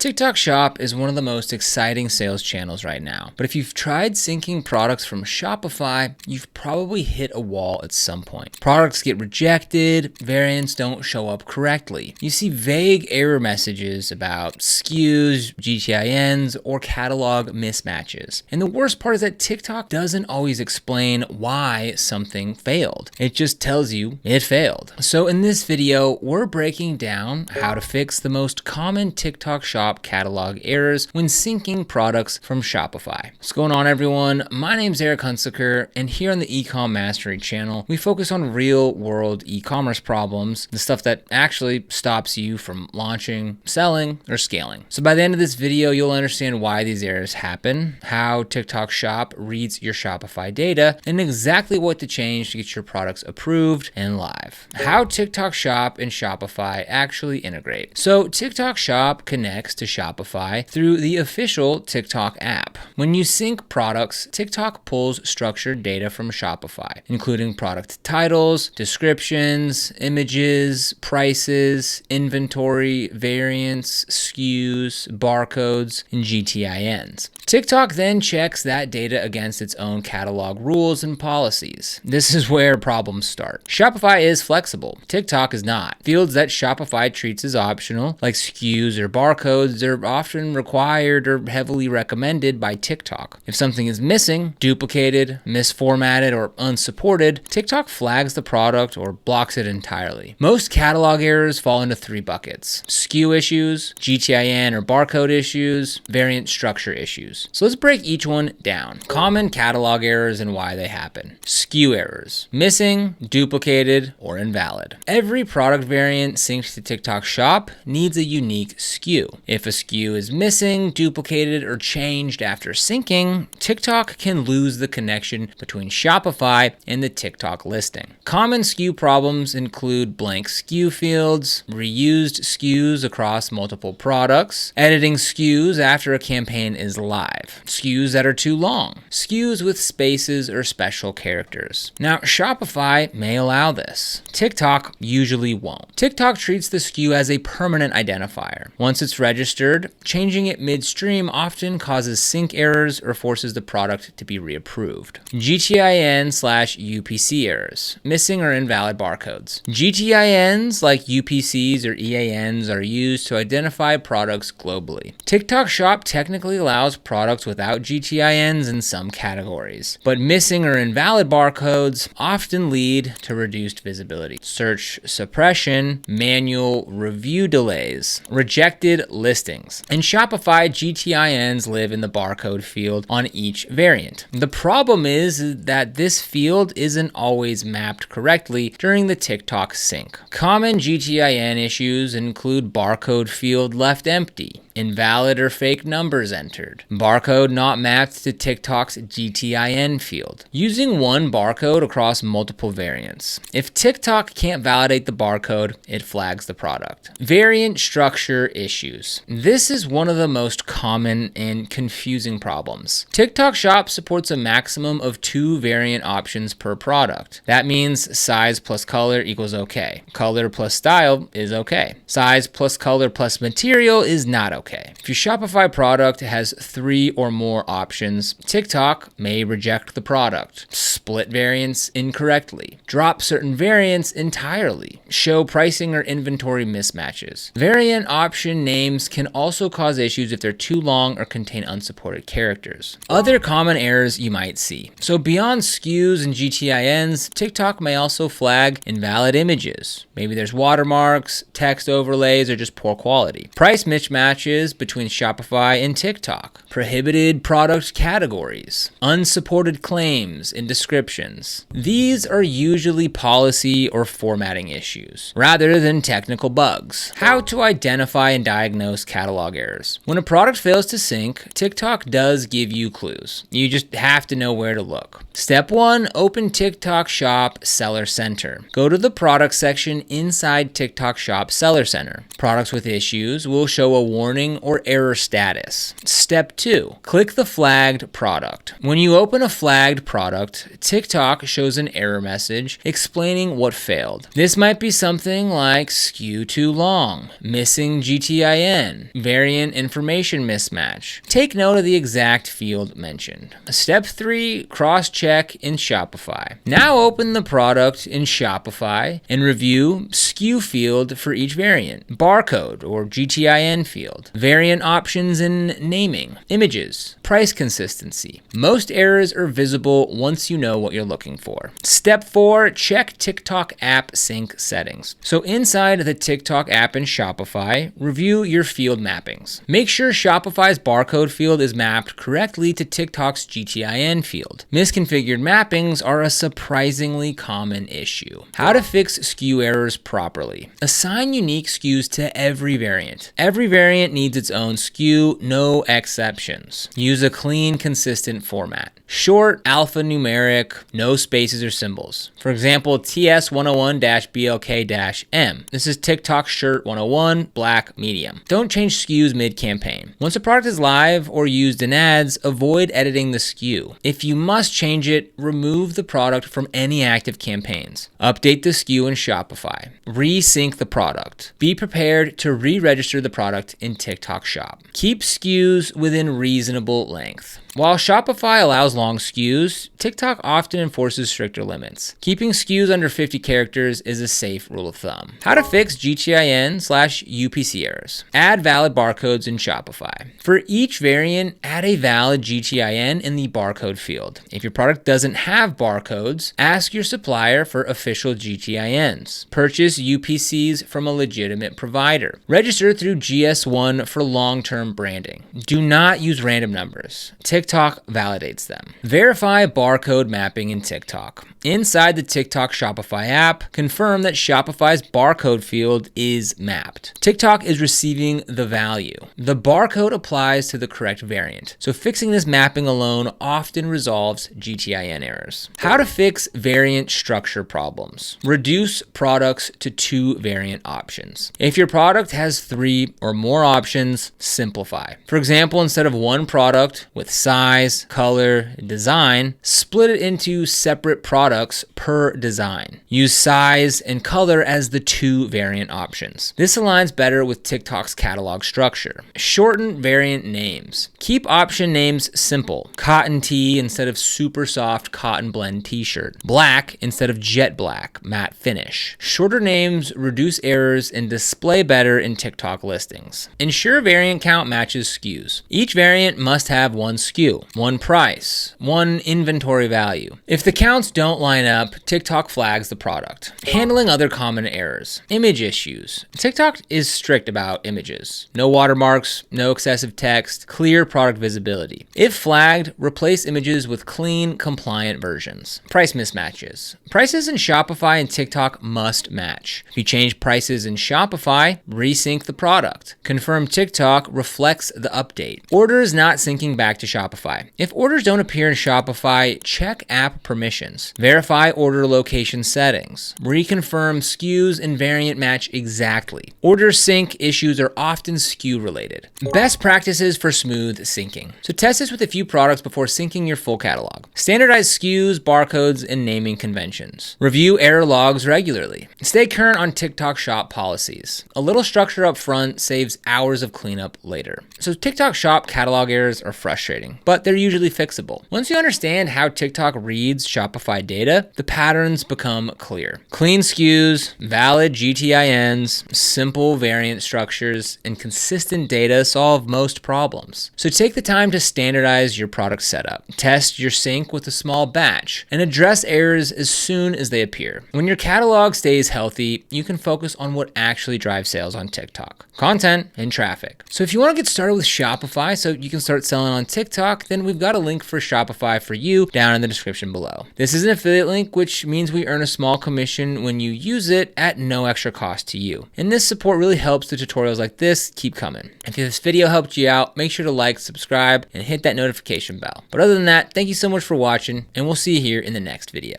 TikTok Shop is one of the most exciting sales channels right now. But if you've tried syncing products from Shopify, you've probably hit a wall at some point. Products get rejected, variants don't show up correctly. You see vague error messages about SKUs, GTINs, or catalog mismatches. And the worst part is that TikTok doesn't always explain why something failed. It just tells you it failed. So in this video, we're breaking down how to fix the most common TikTok Shop catalog errors when syncing products from Shopify. What's going on, everyone? My name's Eric Hunsaker, and here on the Ecom Mastery channel, we focus on real-world e-commerce problems, the stuff that actually stops you from launching, selling, or scaling. So by the end of this video, you'll understand why these errors happen, how TikTok Shop reads your Shopify data, and exactly what to change to get your products approved and live. How TikTok Shop and Shopify actually integrate. So TikTok Shop connects to Shopify through the official TikTok app. When you sync products, TikTok pulls structured data from Shopify, including product titles, descriptions, images, prices, inventory, variants, SKUs, barcodes, and GTINs. TikTok then checks that data against its own catalog rules and policies. This is where problems start. Shopify is flexible. TikTok is not. Fields that Shopify treats as optional, like SKUs or barcodes, are often required or heavily recommended by TikTok. If something is missing, duplicated, misformatted, or unsupported, TikTok flags the product or blocks it entirely. Most catalog errors fall into three buckets: SKU issues, GTIN or barcode issues, variant structure issues. So let's break each one down. Common catalog errors and why they happen. SKU errors: missing, duplicated, or invalid. Every product variant synced to TikTok Shop needs a unique SKU. If a SKU is missing, duplicated, or changed after syncing, TikTok can lose the connection between Shopify and the TikTok listing. Common SKU problems include blank SKU fields, reused SKUs across multiple products, editing SKUs after a campaign is live, SKUs that are too long, SKUs with spaces or special characters. Now, Shopify may allow this. TikTok usually won't. TikTok treats the SKU as a permanent identifier. Once it's registered, changing it midstream often causes sync errors or forces the product to be reapproved. GTIN/UPC errors: missing or invalid barcodes. GTINs, like UPCs or EANs, are used to identify products globally. TikTok Shop technically allows products without GTINs in some categories, but missing or invalid barcodes often lead to reduced visibility, search suppression, manual review delays, rejected listings. In Shopify, GTINs live in the barcode field on each variant. The problem is that this field isn't always mapped correctly during the TikTok sync. Common GTIN issues include barcode field left empty, invalid or fake numbers entered, barcode not mapped to TikTok's GTIN field, using one barcode across multiple variants. If TikTok can't validate the barcode, it flags the product. Variant structure issues. This is one of the most common and confusing problems. TikTok Shop supports a maximum of 2 variant options per product. That means size plus color equals okay. Color plus style is okay. Size plus color plus material is not okay. If your Shopify product has 3 or more options, TikTok may reject the product, split variants incorrectly, drop certain variants entirely, show pricing or inventory mismatches. Variant option names can also cause issues if they're too long or contain unsupported characters. Other common errors you might see. So beyond SKUs and GTINs, TikTok may also flag invalid images. Maybe there's watermarks, text overlays, or just poor quality. Price mismatches between Shopify and TikTok. Prohibited product categories. Unsupported claims in descriptions. These are usually policy or formatting issues, rather than technical bugs. How to identify and diagnose catalog errors. When a product fails to sync, TikTok does give you clues. You just have to know where to look. Step 1, open TikTok Shop Seller Center. Go to the product section inside TikTok Shop Seller Center. Products with issues will show a warning warning or error status. Step 2, click the flagged product. When you open a flagged product, TikTok shows an error message explaining what failed. This might be something like SKU too long, missing GTIN, variant information mismatch. Take note of the exact field mentioned. Step 3, cross-check in Shopify. Now open the product in Shopify and review SKU field for each variant, barcode or GTIN field, variant options in naming, images, price consistency. Most errors are visible once you know what you're looking for. Step 4, check TikTok app sync settings. So inside the TikTok app in Shopify, review your field mappings. Make sure Shopify's barcode field is mapped correctly to TikTok's GTIN field. Misconfigured mappings are a surprisingly common issue. How to fix SKU errors properly. Assign unique SKUs to every variant. Every variant needs its own SKU, no exceptions. Use a clean, consistent format. Short, alphanumeric, no spaces or symbols. For example, TS101-BLK-M. This is TikTok shirt 101, black, medium. Don't change SKUs mid-campaign. Once a product is live or used in ads, avoid editing the SKU. If you must change it, remove the product from any active campaigns. Update the SKU in Shopify. Resync the product. Be prepared to re-register the product in TikTok Shop. Keep SKUs within reasonable length. While Shopify allows long SKUs, TikTok often enforces stricter limits. Keeping SKUs under 50 characters is a safe rule of thumb. How to fix GTIN/UPC errors. Add valid barcodes in Shopify. For each variant, add a valid GTIN in the barcode field. If your product doesn't have barcodes, ask your supplier for official GTINs. Purchase UPCs from a legitimate provider. Register through GS1 for long-term branding. Do not use random numbers. TikTok validates them. Verify barcode mapping in TikTok. Inside the TikTok Shopify app, confirm that Shopify's barcode field is mapped. TikTok is receiving the value. The barcode applies to the correct variant, so fixing this mapping alone often resolves GTIN errors. How to fix variant structure problems. Reduce products to 2 variant options. If your product has 3 or more options, simplify. For example, instead of one product with size, color, and design, split it into separate products per design. Use size and color as the 2 variant options. This aligns better with TikTok's catalog structure. Shorten variant names. Keep option names simple. Cotton tee instead of super soft cotton blend t-shirt. Black instead of jet black, matte finish. Shorter names reduce errors and display better in TikTok listings. Ensure variant count matches SKUs. Each variant must have one SKU, one price, one inventory value. If the counts don't line up, TikTok flags the product. Handling other common errors. Image issues. TikTok is strict about images. No watermarks, no excessive text, clear product visibility. If flagged, replace images with clean, compliant versions. Price mismatches. Prices in Shopify and TikTok must match. If you change prices in Shopify, resync the product. Confirm TikTok reflects the update. Orders not syncing back to Shopify. If orders don't appear in Shopify, check app permissions. Verify order location settings. Reconfirm SKUs and variant match exactly. Order sync issues are often SKU related. Best practices for smooth syncing. So test this with a few products before syncing your full catalog. Standardize SKUs, barcodes, and naming conventions. Review error logs regularly. Stay current on TikTok Shop policies. A little structure up front saves hours of cleanup later. So TikTok Shop catalog errors are frustrating, but they're usually fixable. Once you understand how TikTok reads Shopify data, the patterns become clear. Clean SKUs, valid GTINs, simple variant structures, and consistent data solve most problems. So take the time to standardize your product setup. Test your sync with a small batch and address errors as soon as they appear. When your catalog stays healthy, you can focus on what actually drives sales on TikTok: content and traffic. So if you want to get started with Shopify so you can start selling on TikTok, then we've got a link for Shopify for you down in the description below. This is an affiliate link, which means we earn a small commission when you use it at no extra cost to you. And this support really helps the tutorials like this keep coming. If this video helped you out, make sure to like, subscribe, and hit that notification bell. But other than that, thank you so much for watching, and we'll see you here in the next video.